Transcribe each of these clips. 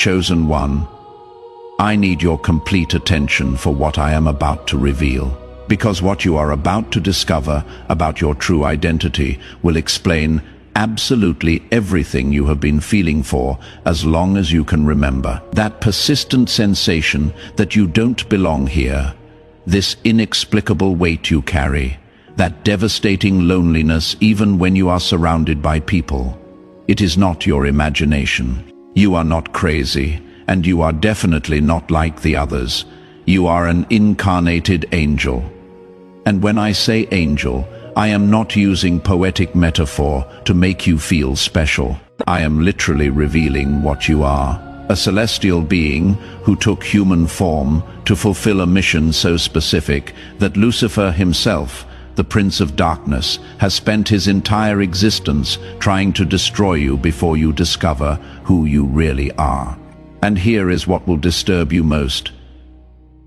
Chosen one, I need your complete attention for what I am about to reveal, because what you are about to discover about your true identity will explain absolutely everything you have been feeling for as long as you can remember. That persistent sensation that you don't belong here, this inexplicable weight you carry, that devastating loneliness even when you are surrounded by people. It is not your imagination. You are not crazy, and you are definitely not like the others. You are an incarnated angel. And when I say angel, I am not using poetic metaphor to make you feel special. I am literally revealing what you are. A celestial being who took human form to fulfill a mission so specific that Lucifer himself, the Prince of Darkness, has spent his entire existence trying to destroy you before you discover who you really are. And here is what will disturb you most.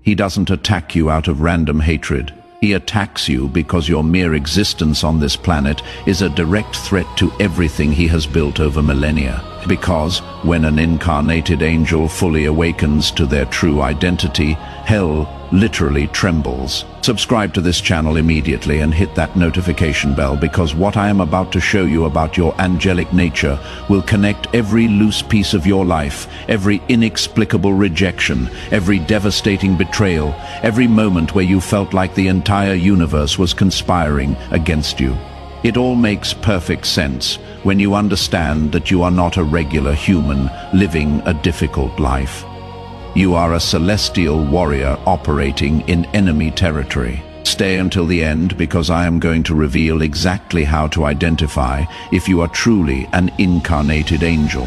He doesn't attack you out of random hatred. He attacks you because your mere existence on this planet is a direct threat to everything he has built over millennia. Because when an incarnated angel fully awakens to their true identity, hell literally trembles. Subscribe to this channel immediately and hit that notification bell, because what I am about to show you about your angelic nature will connect every loose piece of your life, every inexplicable rejection, every devastating betrayal, every moment where you felt like the entire universe was conspiring against you. It all makes perfect sense when you understand that you are not a regular human living a difficult life. You are a celestial warrior operating in enemy territory. Stay until the end, because I am going to reveal exactly how to identify if you are truly an incarnated angel.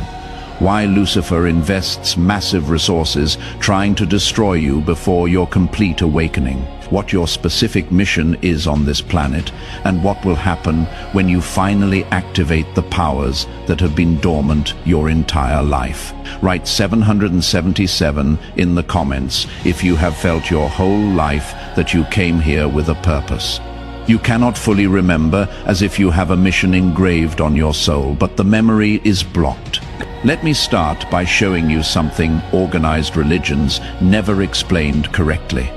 Why Lucifer invests massive resources trying to destroy you before your complete awakening. What your specific mission is on this planet, and what will happen when you finally activate the powers that have been dormant your entire life. Write 777 in the comments if you have felt your whole life that you came here with a purpose. You cannot fully remember as if you have a mission engraved on your soul, but the memory is blocked. Let me start by showing you something organized religions never explained correctly.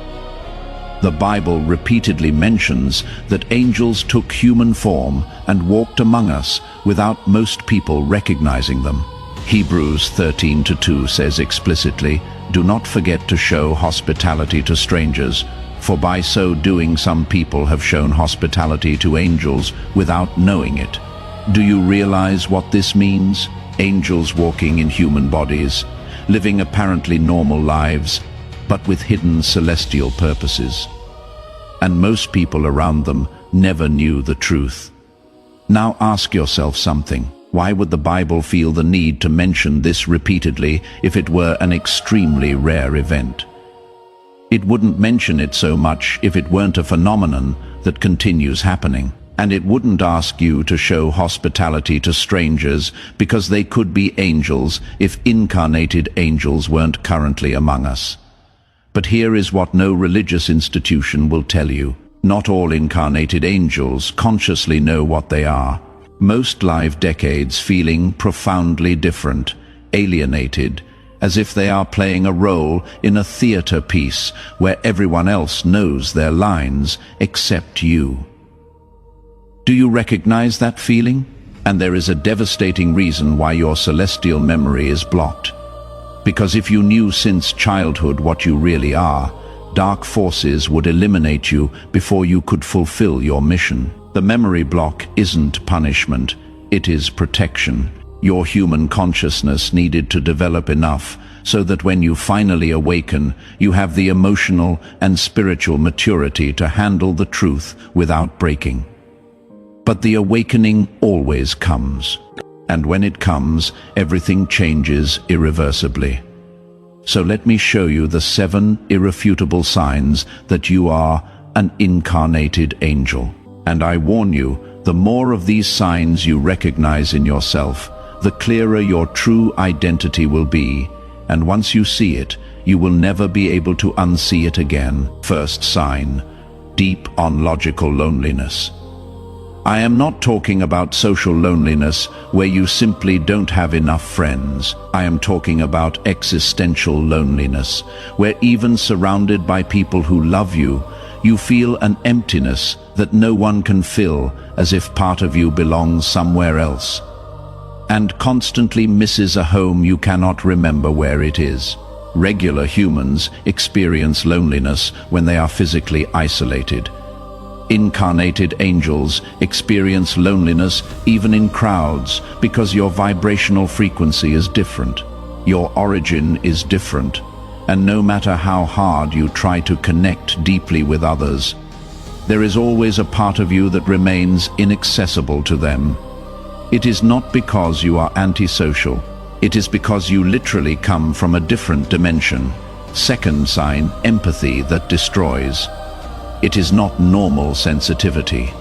The Bible repeatedly mentions that angels took human form and walked among us without most people recognizing them. Hebrews 13:2 says explicitly, "Do not forget to show hospitality to strangers, for by so doing some people have shown hospitality to angels without knowing it." Do you realize what this means? Angels walking in human bodies, living apparently normal lives, but with hidden celestial purposes. And most people around them never knew the truth. Now ask yourself something. Why would the Bible feel the need to mention this repeatedly if it were an extremely rare event? It wouldn't mention it so much if it weren't a phenomenon that continues happening. And it wouldn't ask you to show hospitality to strangers because they could be angels if incarnated angels weren't currently among us. But here is what no religious institution will tell you. Not all incarnated angels consciously know what they are. Most live decades feeling profoundly different, alienated, as if they are playing a role in a theater piece where everyone else knows their lines except you. Do you recognize that feeling? And there is a devastating reason why your celestial memory is blocked. Because if you knew since childhood what you really are, dark forces would eliminate you before you could fulfill your mission. The memory block isn't punishment, it is protection. Your human consciousness needed to develop enough so that when you finally awaken, you have the emotional and spiritual maturity to handle the truth without breaking. But the awakening always comes. And when it comes, everything changes irreversibly. So let me show you the 7 irrefutable signs that you are an incarnated angel. And I warn you, the more of these signs you recognize in yourself, the clearer your true identity will be. And once you see it, you will never be able to unsee it again. First sign, deep ontological loneliness. I am not talking about social loneliness where you simply don't have enough friends. I am talking about existential loneliness, where even surrounded by people who love you, you feel an emptiness that no one can fill, as if part of you belongs somewhere else, and constantly misses a home you cannot remember where it is. Regular humans experience loneliness when they are physically isolated. Incarnated angels experience loneliness even in crowds because your vibrational frequency is different. Your origin is different, and no matter how hard you try to connect deeply with others, there is always a part of you that remains inaccessible to them. It is not because you are antisocial. It is because you literally come from a different dimension. Second sign, empathy that destroys. It is not normal sensitivity.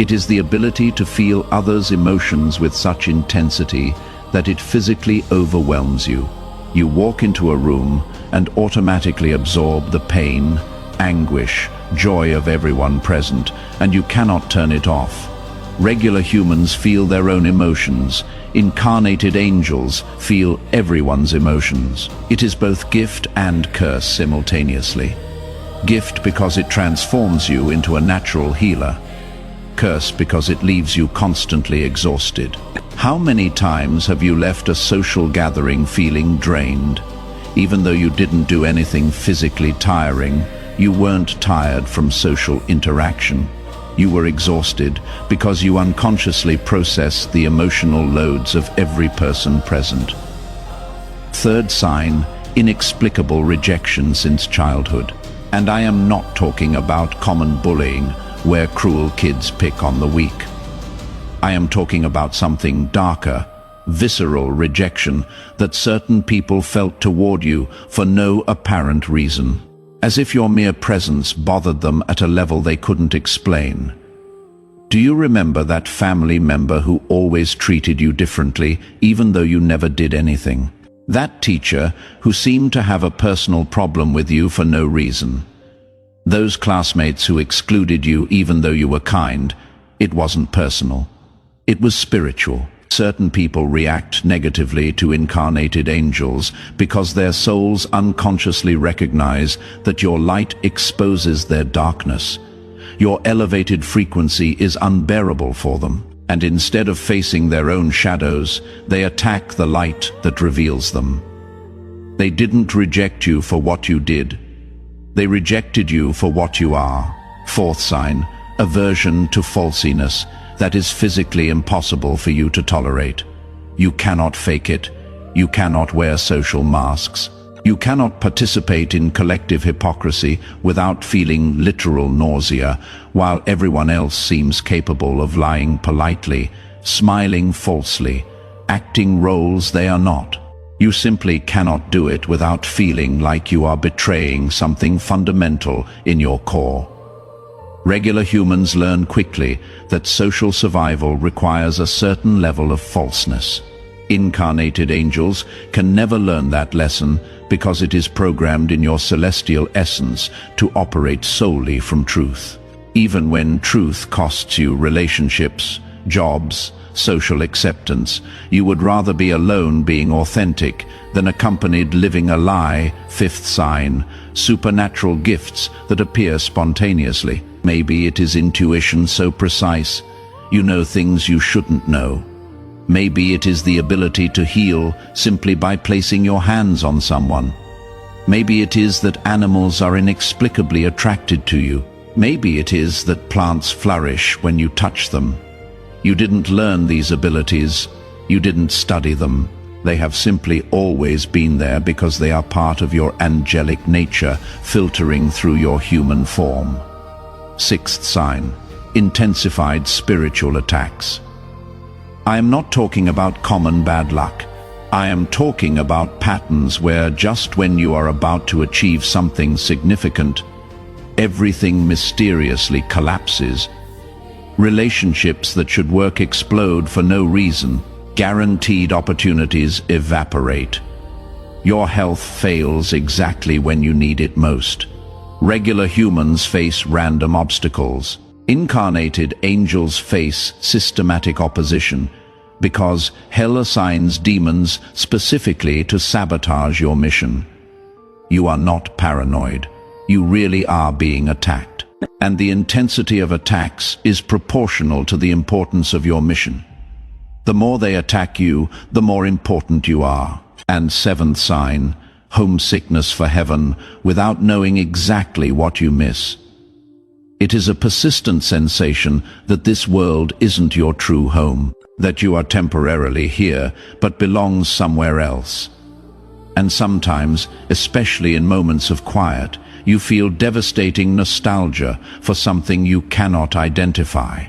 It is the ability to feel others' emotions with such intensity that it physically overwhelms you. You walk into a room and automatically absorb the pain, anguish, joy of everyone present, and you cannot turn it off. Regular humans feel their own emotions. Incarnated angels feel everyone's emotions. It is both gift and curse simultaneously. Gift because it transforms you into a natural healer. Curse because it leaves you constantly exhausted. How many times have you left a social gathering feeling drained? Even though you didn't do anything physically tiring, you weren't tired from social interaction. You were exhausted because you unconsciously processed the emotional loads of every person present. Third sign, inexplicable rejection since childhood. And I am not talking about common bullying, where cruel kids pick on the weak. I am talking about something darker, visceral rejection that certain people felt toward you for no apparent reason, as if your mere presence bothered them at a level they couldn't explain. Do you remember that family member who always treated you differently, even though you never did anything? That teacher who seemed to have a personal problem with you for no reason. Those classmates who excluded you even though you were kind. It wasn't personal. It was spiritual. Certain people react negatively to incarnated angels because their souls unconsciously recognize that your light exposes their darkness. Your elevated frequency is unbearable for them. And instead of facing their own shadows, they attack the light that reveals them. They didn't reject you for what you did. They rejected you for what you are. Fourth sign, aversion to falsiness that is physically impossible for you to tolerate. You cannot fake it. You cannot wear social masks. You cannot participate in collective hypocrisy without feeling literal nausea, while everyone else seems capable of lying politely, smiling falsely, acting roles they are not. You simply cannot do it without feeling like you are betraying something fundamental in your core. Regular humans learn quickly that social survival requires a certain level of falseness. Incarnated angels can never learn that lesson because it is programmed in your celestial essence to operate solely from truth. Even when truth costs you relationships, jobs, social acceptance, you would rather be alone being authentic than accompanied living a lie. Fifth sign, supernatural gifts that appear spontaneously. Maybe it is intuition so precise, you know things you shouldn't know. Maybe it is the ability to heal simply by placing your hands on someone. Maybe it is that animals are inexplicably attracted to you. Maybe it is that plants flourish when you touch them. You didn't learn these abilities. You didn't study them. They have simply always been there because they are part of your angelic nature filtering through your human form. Sixth sign, intensified spiritual attacks. I am not talking about common bad luck. I am talking about patterns where just when you are about to achieve something significant, everything mysteriously collapses. Relationships that should work explode for no reason. Guaranteed opportunities evaporate. Your health fails exactly when you need it most. Regular humans face random obstacles. Incarnated angels face systematic opposition because hell assigns demons specifically to sabotage your mission. You are not paranoid. You really are being attacked. And the intensity of attacks is proportional to the importance of your mission. The more they attack you, the more important you are. And seventh sign, homesickness for heaven without knowing exactly what you miss. It is a persistent sensation that this world isn't your true home, that you are temporarily here but belongs somewhere else. And sometimes, especially in moments of quiet, you feel devastating nostalgia for something you cannot identify.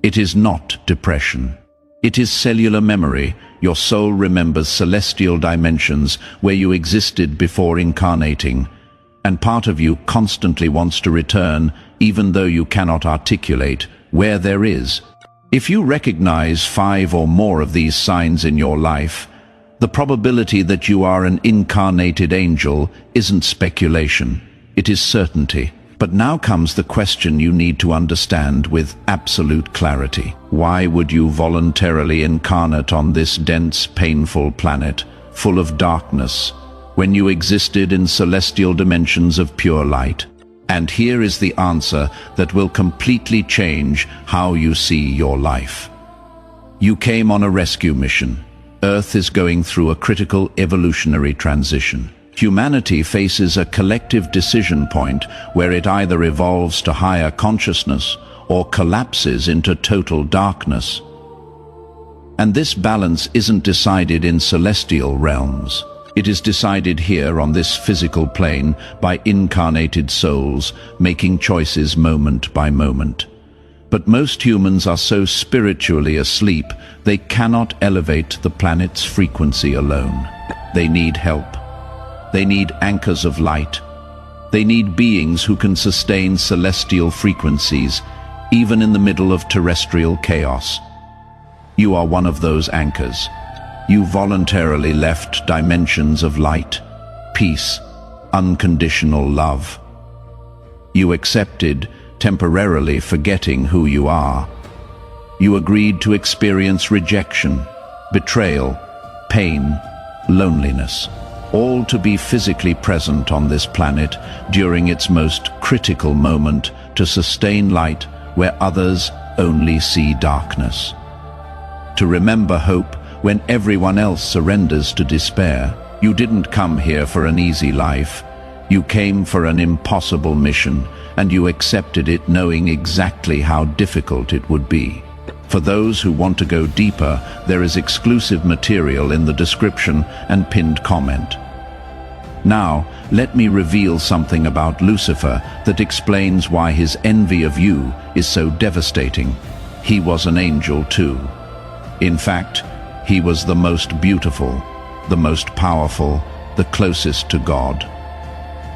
It is not depression. It is cellular memory. Your soul remembers celestial dimensions where you existed before incarnating, and part of you constantly wants to return, even though you cannot articulate where there is. If you recognize 5 or more of these signs in your life, the probability that you are an incarnated angel isn't speculation, it is certainty. But now comes the question you need to understand with absolute clarity. Why would you voluntarily incarnate on this dense, painful planet, full of darkness, when you existed in celestial dimensions of pure light? And here is the answer that will completely change how you see your life. You came on a rescue mission. Earth is going through a critical evolutionary transition. Humanity faces a collective decision point where it either evolves to higher consciousness or collapses into total darkness. And this balance isn't decided in celestial realms. It is decided here on this physical plane by incarnated souls making choices moment by moment. But most humans are so spiritually asleep they cannot elevate the planet's frequency alone. They need help. They need anchors of light. They need beings who can sustain celestial frequencies, even in the middle of terrestrial chaos. You are one of those anchors. You voluntarily left dimensions of light, peace, unconditional love. You accepted, temporarily forgetting who you are. You agreed to experience rejection, betrayal, pain, loneliness, all to be physically present on this planet during its most critical moment to sustain light where others only see darkness. To remember hope when everyone else surrenders to despair. You didn't come here for an easy life. You came for an impossible mission, and you accepted it knowing exactly how difficult it would be. For those who want to go deeper, there is exclusive material in the description and pinned comment. Now, let me reveal something about Lucifer that explains why his envy of you is so devastating. He was an angel too. In fact, he was the most beautiful, the most powerful, the closest to God.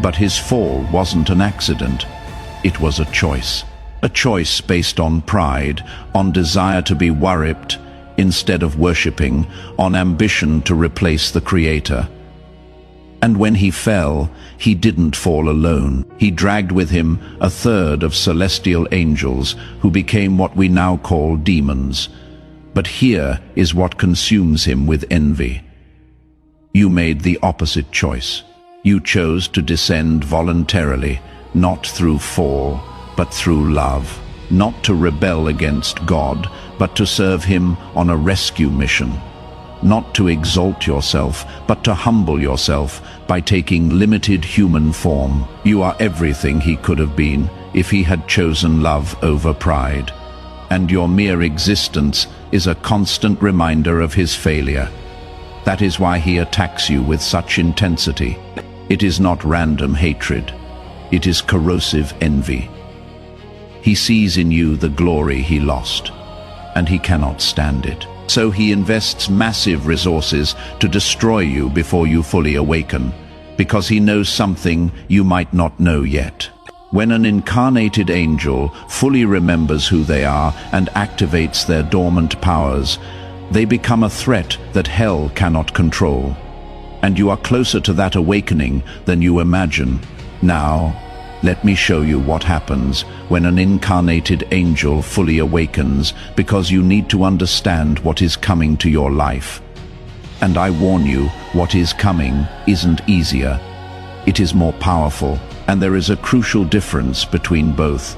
But his fall wasn't an accident. It was a choice. A choice based on pride, on desire to be worshipped instead of worshipping, on ambition to replace the Creator. And when he fell, he didn't fall alone. He dragged with him a third of celestial angels who became what we now call demons. But here is what consumes him with envy. You made the opposite choice. You chose to descend voluntarily, not through fall, but through love. Not to rebel against God, but to serve him on a rescue mission. Not to exalt yourself, but to humble yourself by taking limited human form. You are everything he could have been if he had chosen love over pride. And your mere existence is a constant reminder of his failure. That is why he attacks you with such intensity. It is not random hatred. It is corrosive envy. He sees in you the glory he lost, and he cannot stand it. So he invests massive resources to destroy you before you fully awaken, because he knows something you might not know yet. When an incarnated angel fully remembers who they are and activates their dormant powers, they become a threat that hell cannot control. And you are closer to that awakening than you imagine. Now, Let me show you what happens when an incarnated angel fully awakens, because you need to understand what is coming to your life. And I warn you, what is coming isn't easier. It is more powerful, and there is a crucial difference between both.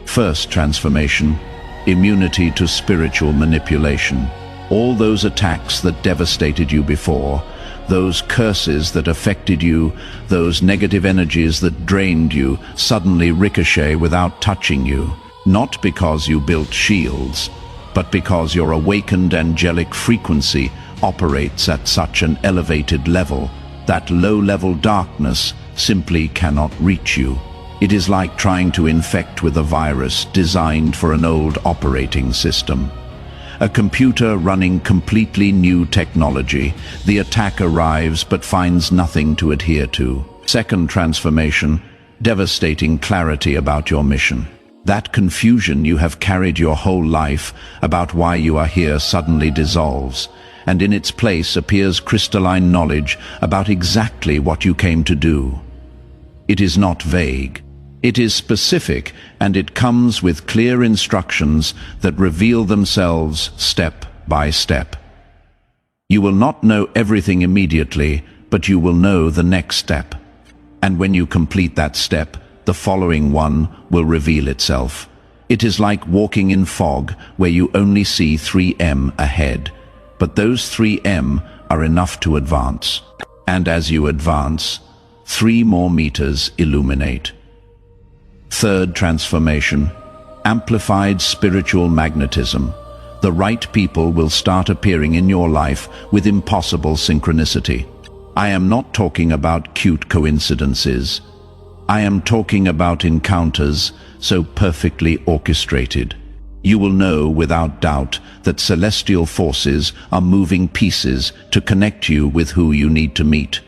First transformation, immunity to spiritual manipulation. All those attacks that devastated you before, those curses that affected you, those negative energies that drained you, suddenly ricochet without touching you. Not because you built shields, but because your awakened angelic frequency operates at such an elevated level that low-level darkness simply cannot reach you. It is like trying to infect with a virus designed for an old operating system. A computer running completely new technology, the attack arrives but finds nothing to adhere to. Second transformation, devastating clarity about your mission. That confusion you have carried your whole life about why you are here suddenly dissolves, and in its place appears crystalline knowledge about exactly what you came to do. It is not vague. It is specific, and it comes with clear instructions that reveal themselves step by step. You will not know everything immediately, but you will know the next step. And when you complete that step, the following one will reveal itself. It is like walking in fog where you only see 3M ahead, but those 3M are enough to advance. And as you advance, 3 more meters illuminate. Third transformation, amplified spiritual magnetism. The right people will start appearing in your life with impossible synchronicity. I am not talking about cute coincidences. I am talking about encounters so perfectly orchestrated. You will know without doubt that celestial forces are moving pieces to connect you with who you need to meet.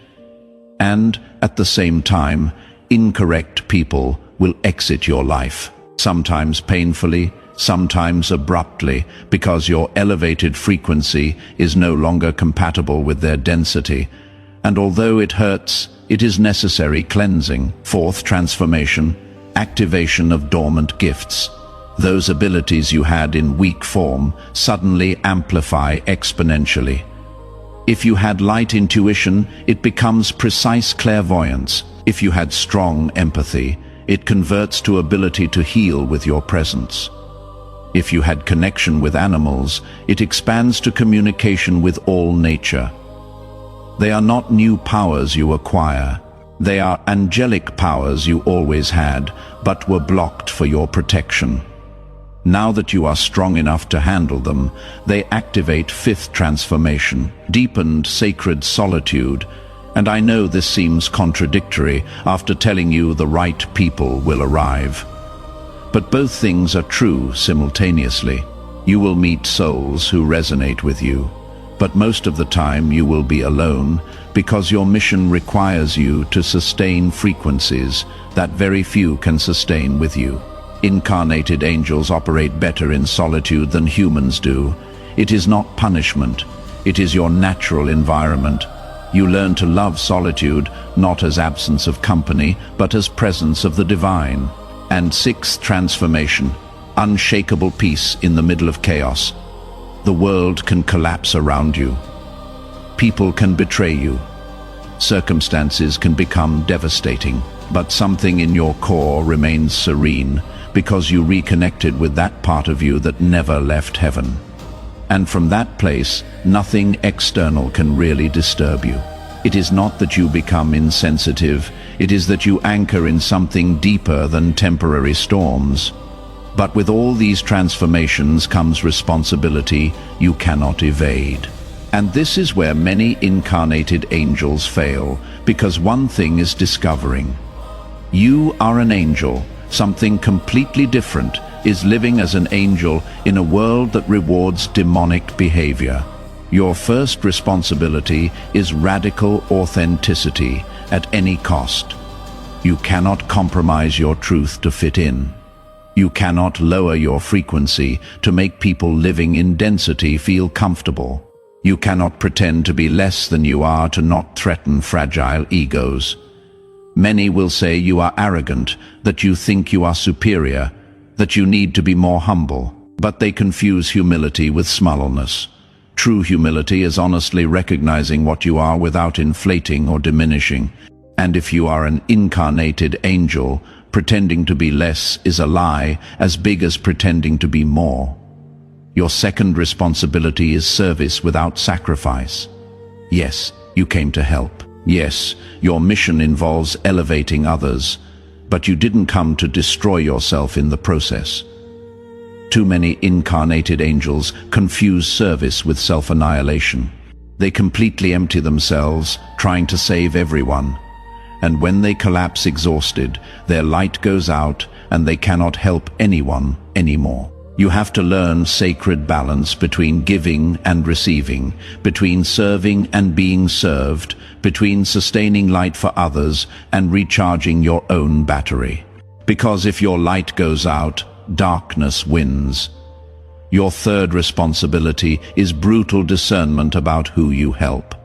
And, at the same time, incorrect people will exit your life, sometimes painfully, sometimes abruptly, because your elevated frequency is no longer compatible with their density. And although it hurts, it is necessary cleansing. Fourth transformation, activation of dormant gifts. Those abilities you had in weak form suddenly amplify exponentially. If you had light intuition, it becomes precise clairvoyance. If you had strong empathy, it converts to ability to heal with your presence. If you had connection with animals, it expands to communication with all nature. They are not new powers you acquire. They are angelic powers you always had, but were blocked for your protection. Now that you are strong enough to handle them, they activate fifth transformation, deepened sacred solitude. And I know this seems contradictory after telling you the right people will arrive. But both things are true simultaneously. You will meet souls who resonate with you, but most of the time you will be alone because your mission requires you to sustain frequencies that very few can sustain with you. Incarnated angels operate better in solitude than humans do. It is not punishment. It is your natural environment. You learn to love solitude, not as absence of company, but as presence of the divine. And sixth transformation, unshakable peace in the middle of chaos. The world can collapse around you. People can betray you. Circumstances can become devastating, but something in your core remains serene because you reconnected with that part of you that never left heaven. And from that place, nothing external can really disturb you. It is not that you become insensitive, it is that you anchor in something deeper than temporary storms. But with all these transformations comes responsibility you cannot evade. And this is where many incarnated angels fail, because one thing is discovering. You are an angel. Something completely different is living as an angel in a world that rewards demonic behavior. Your first responsibility is radical authenticity at any cost. You cannot compromise your truth to fit in. You cannot lower your frequency to make people living in density feel comfortable. You cannot pretend to be less than you are to not threaten fragile egos. Many will say you are arrogant, that you think you are superior, that you need to be more humble, but they confuse humility with smallness. True humility is honestly recognizing what you are without inflating or diminishing. And if you are an incarnated angel, pretending to be less is a lie as big as pretending to be more. Your second responsibility is service without sacrifice. Yes, you came to help. Yes, your mission involves elevating others, but you didn't come to destroy yourself in the process. Too many incarnated angels confuse service with self-annihilation. They completely empty themselves, trying to save everyone. And when they collapse exhausted, their light goes out and they cannot help anyone anymore. You have to learn sacred balance between giving and receiving, between serving and being served, between sustaining light for others and recharging your own battery. Because if your light goes out, darkness wins. Your third responsibility is brutal discernment about who you help.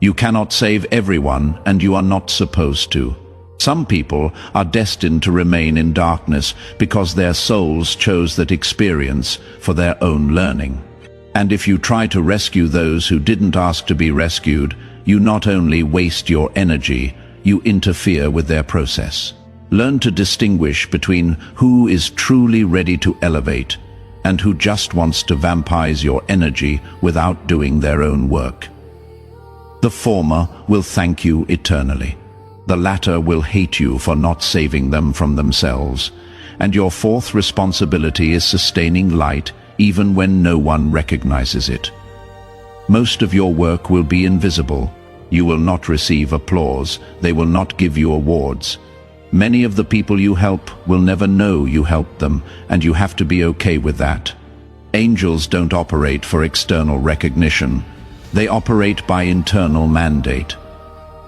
You cannot save everyone, and you are not supposed to. Some people are destined to remain in darkness because their souls chose that experience for their own learning. And if you try to rescue those who didn't ask to be rescued, you not only waste your energy, you interfere with their process. Learn to distinguish between who is truly ready to elevate and who just wants to vampirize your energy without doing their own work. The former will thank you eternally. The latter will hate you for not saving them from themselves. And your fourth responsibility is sustaining light even when no one recognizes it. Most of your work will be invisible. You will not receive applause. They will not give you awards. Many of the people you help will never know you helped them, and you have to be okay with that. Angels don't operate for external recognition. They operate by internal mandate.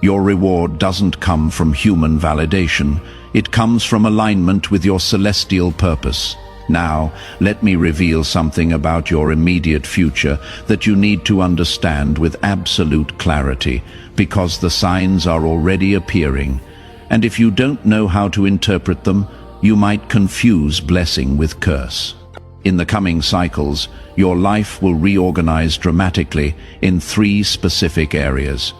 Your reward doesn't come from human validation. It comes from alignment with your celestial purpose. Now, let me reveal something about your immediate future that you need to understand with absolute clarity, because the signs are already appearing. And if you don't know how to interpret them, you might confuse blessing with curse. In the coming cycles, your life will reorganize dramatically in 3 specific areas.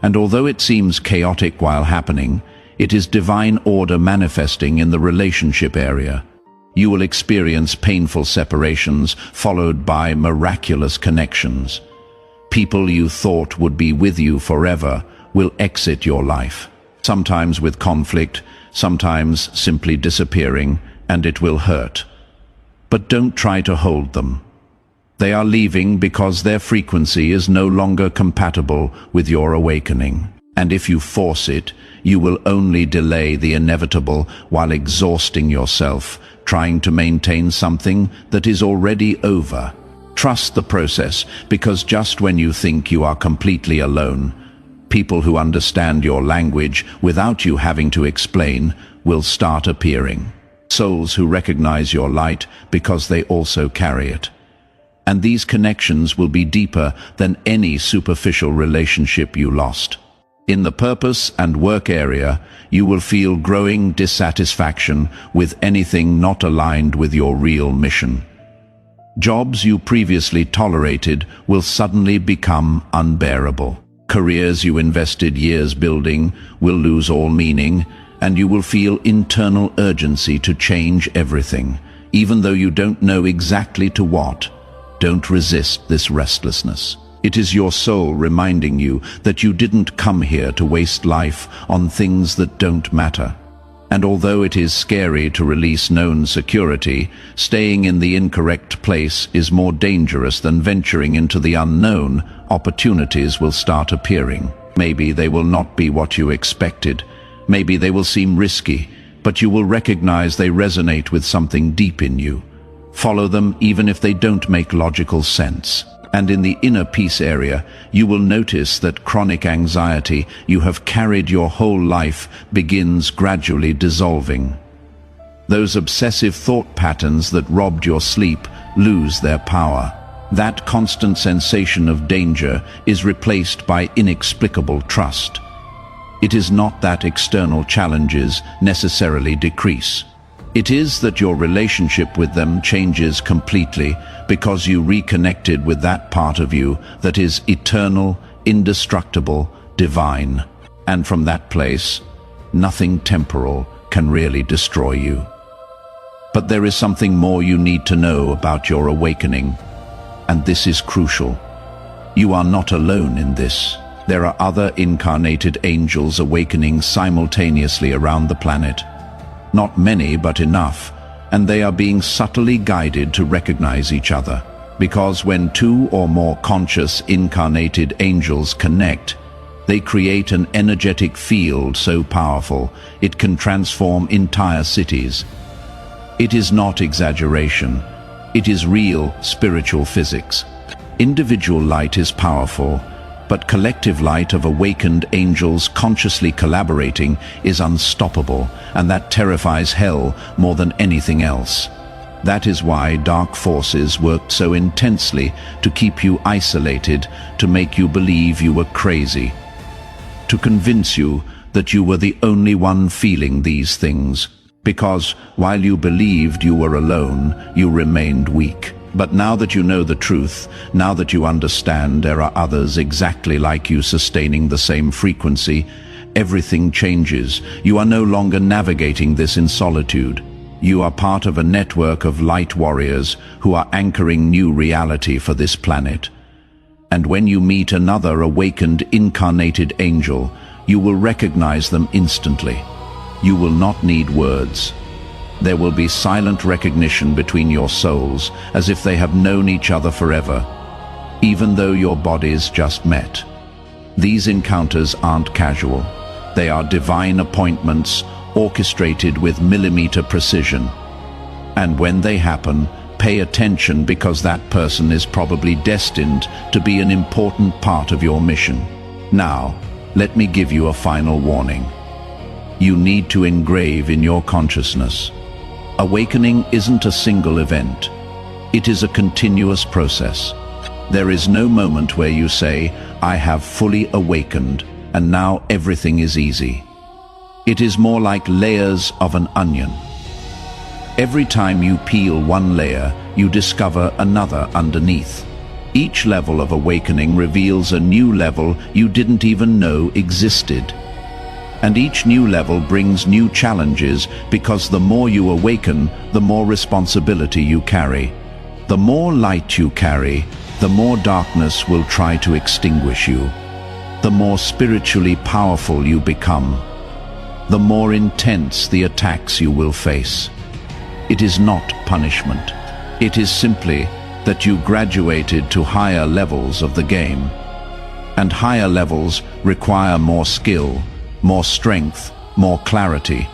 And although it seems chaotic while happening, it is divine order manifesting in the relationship area. You will experience painful separations followed by miraculous connections. People you thought would be with you forever will exit your life. Sometimes with conflict, sometimes simply disappearing, and it will hurt. But don't try to hold them. They are leaving because their frequency is no longer compatible with your awakening. And if you force it, you will only delay the inevitable while exhausting yourself, trying to maintain something that is already over. Trust the process, because just when you think you are completely alone, people who understand your language without you having to explain will start appearing. Souls who recognize your light because they also carry it. And these connections will be deeper than any superficial relationship you lost. In the purpose and work area, you will feel growing dissatisfaction with anything not aligned with your real mission. Jobs you previously tolerated will suddenly become unbearable. Careers you invested years building will lose all meaning, and you will feel internal urgency to change everything, even though you don't know exactly to what. Don't resist this restlessness. It is your soul reminding you that you didn't come here to waste life on things that don't matter. And although it is scary to release known security, staying in the incorrect place is more dangerous than venturing into the unknown. Opportunities will start appearing. Maybe they will not be what you expected. Maybe they will seem risky, but you will recognize they resonate with something deep in you. Follow them even if they don't make logical sense. And in the inner peace area, you will notice that chronic anxiety you have carried your whole life begins gradually dissolving. Those obsessive thought patterns that robbed your sleep lose their power. That constant sensation of danger is replaced by inexplicable trust. It is not that external challenges necessarily decrease. It is that your relationship with them changes completely because you reconnected with that part of you that is eternal, indestructible, divine. And from that place, nothing temporal can really destroy you. But there is something more you need to know about your awakening, and this is crucial. You are not alone in this. There are other incarnated angels awakening simultaneously around the planet. Not many, but enough, and they are being subtly guided to recognize each other. Because when two or more conscious incarnated angels connect, they create an energetic field so powerful it can transform entire cities. It is not exaggeration. It is real spiritual physics. Individual light is powerful, but collective light of awakened angels consciously collaborating is unstoppable, and that terrifies hell more than anything else. That is why dark forces worked so intensely to keep you isolated, to make you believe you were crazy, to convince you that you were the only one feeling these things, because while you believed you were alone, you remained weak. But now that you know the truth, now that you understand there are others exactly like you sustaining the same frequency, everything changes. You are no longer navigating this in solitude. You are part of a network of light warriors who are anchoring new reality for this planet. And when you meet another awakened incarnated angel, you will recognize them instantly. You will not need words. There will be silent recognition between your souls, as if they have known each other forever, even though your bodies just met. These encounters aren't casual. They are divine appointments, orchestrated with millimeter precision. And when they happen, pay attention, because that person is probably destined to be an important part of your mission. Now, let me give you a final warning. You need to engrave in your consciousness. Awakening isn't a single event. It is a continuous process. There is no moment where you say, I have fully awakened, and now everything is easy. It is more like layers of an onion. Every time you peel one layer, you discover another underneath. Each level of awakening reveals a new level you didn't even know existed. And each new level brings new challenges, because the more you awaken, the more responsibility you carry. The more light you carry, the more darkness will try to extinguish you. The more spiritually powerful you become, the more intense the attacks you will face. It is not punishment. It is simply that you graduated to higher levels of the game. And higher levels require more skill, more strength, more clarity.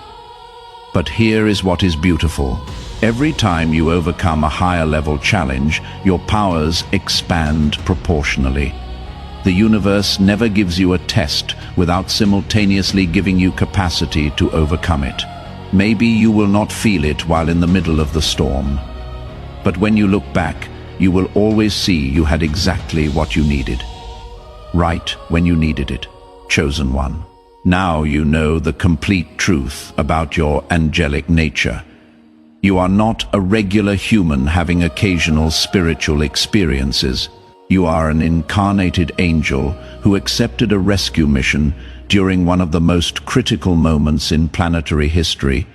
But here is what is beautiful. Every time you overcome a higher level challenge, your powers expand proportionally. The universe never gives you a test without simultaneously giving you capacity to overcome it. Maybe you will not feel it while in the middle of the storm. But when you look back, you will always see you had exactly what you needed. Right when you needed it. Chosen one. Now you know the complete truth about your angelic nature. You are not a regular human having occasional spiritual experiences. You are an incarnated angel who accepted a rescue mission during one of the most critical moments in planetary history,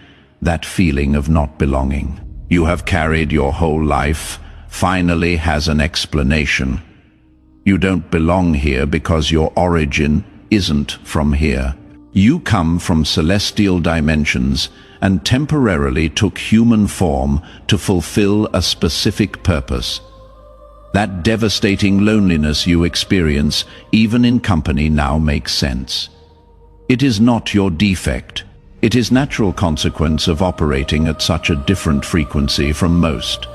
that feeling of not belonging. You have carried your whole life, finally has an explanation. You don't belong here because your origin isn't from here. You come from celestial dimensions and temporarily took human form to fulfill a specific purpose. That devastating loneliness you experience, even in company, now makes sense. It is not your defect. It is natural consequence of operating at such a different frequency from most.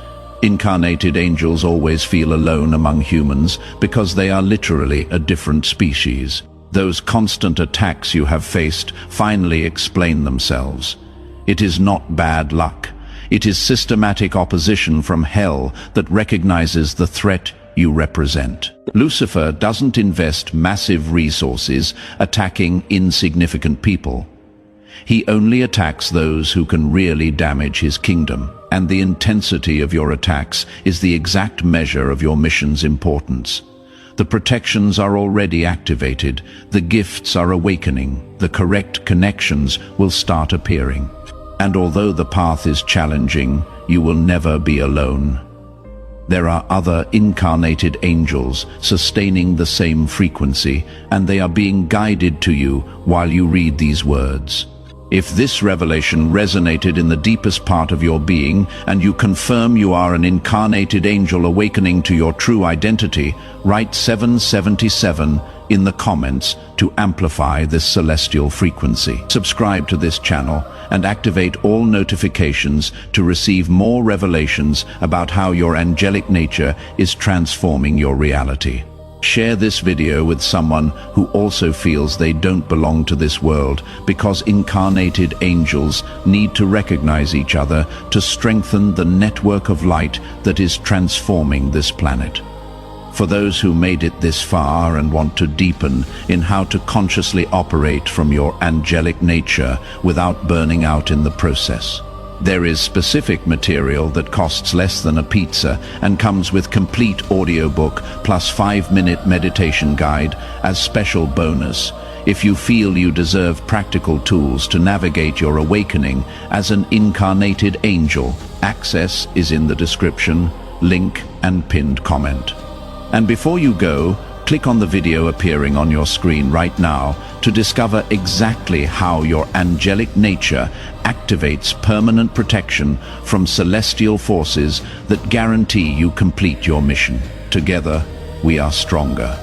Incarnated angels always feel alone among humans because they are literally a different species. Those constant attacks you have faced finally explain themselves. It is not bad luck. It is systematic opposition from hell that recognizes the threat you represent. Lucifer doesn't invest massive resources attacking insignificant people. He only attacks those who can really damage his kingdom, and the intensity of your attacks is the exact measure of your mission's importance. The protections are already activated, the gifts are awakening, the correct connections will start appearing. And although the path is challenging, you will never be alone. There are other incarnated angels sustaining the same frequency, and they are being guided to you while you read these words. If this revelation resonated in the deepest part of your being, and you confirm you are an incarnated angel awakening to your true identity, write 777 in the comments to amplify this celestial frequency. Subscribe to this channel and activate all notifications to receive more revelations about how your angelic nature is transforming your reality. Share this video with someone who also feels they don't belong to this world, because incarnated angels need to recognize each other to strengthen the network of light that is transforming this planet. For those who made it this far and want to deepen in how to consciously operate from your angelic nature without burning out in the process, there is specific material that costs less than a pizza and comes with complete audiobook plus 5-minute meditation guide as special bonus. If you feel you deserve practical tools to navigate your awakening as an incarnated angel, access is in the description, link and pinned comment. And before you go, click on the video appearing on your screen right now to discover exactly how your angelic nature activates permanent protection from celestial forces that guarantee you complete your mission. Together, we are stronger.